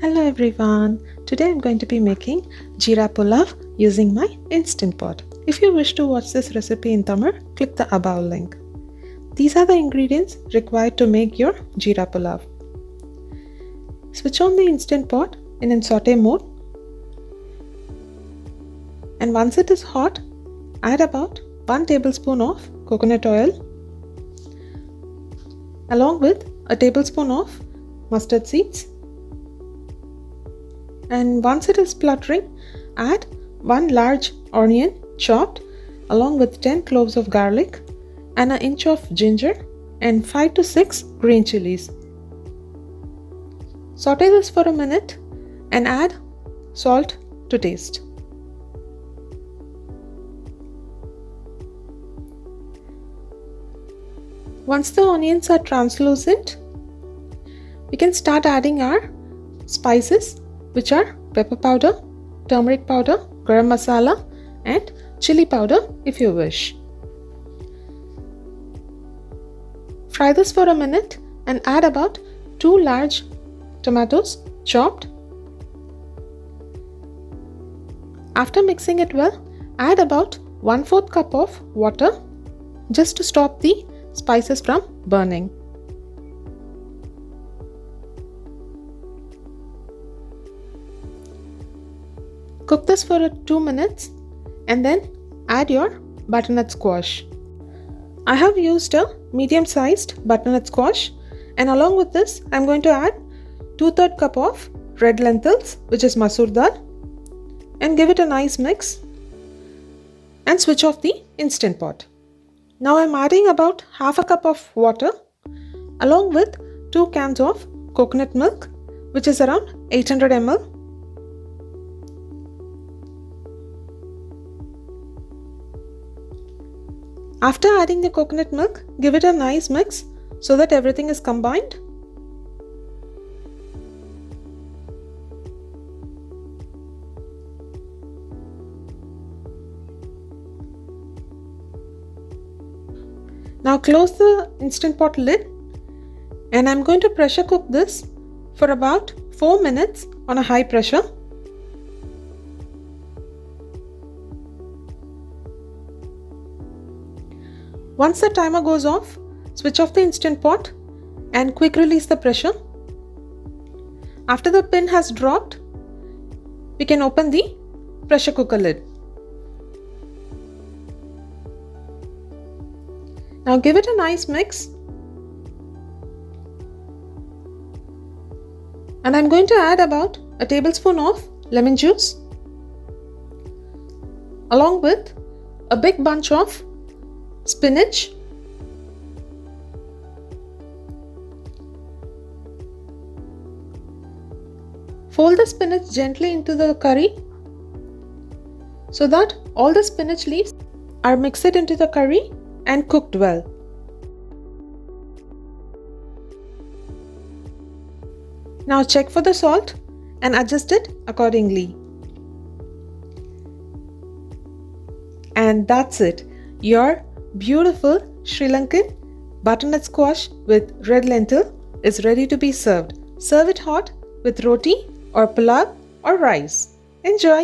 Hello everyone, today I'm going to be making jeera pulav using my Instant Pot. If you wish to watch this recipe in Tamil, click the above link. These are the ingredients required to make your jeera pulav. Switch on the Instant Pot in saute mode, and once it is hot, add about 1 tablespoon of coconut oil along with a tablespoon of mustard seeds. And once it is spluttering, add 1 large onion chopped along with 10 cloves of garlic and an inch of ginger and 5 to 6 green chilies. Saute this for a minute and add salt to taste. Once the onions are translucent, we can start adding our spices, which are pepper powder, turmeric powder, garam masala and chilli powder if you wish. Fry this for a minute and add about 2 large tomatoes chopped. After mixing it well, add about 1/4 cup of water just to stop the spices from burning. Cook this for 2 minutes and then add your butternut squash. I have used a medium-sized butternut squash, and along with this I am going to add 2/3 cup of red lentils, which is masoor dal, and give it a nice mix and switch off the Instant Pot. Now I am adding about 1/2 cup of water along with 2 cans of coconut milk, which is around 800 ml. After adding the coconut milk, give it a nice mix so that everything is combined. Now close the Instant Pot lid, and I'm going to pressure cook this for about 4 minutes on a high pressure. Once the timer goes off, switch off the Instant Pot and quick release the pressure. After the pin has dropped, we can open the pressure cooker lid. Now give it a nice mix, and I'm going to add about a tablespoon of lemon juice along with a big bunch of spinach, fold the spinach gently into the curry so that all the spinach leaves are mixed into the curry and cooked well. Now check for the salt and adjust it accordingly. And that's it. Your beautiful Sri Lankan butternut squash with red lentil is ready to be served. Serve it hot with roti or pulao or rice. Enjoy!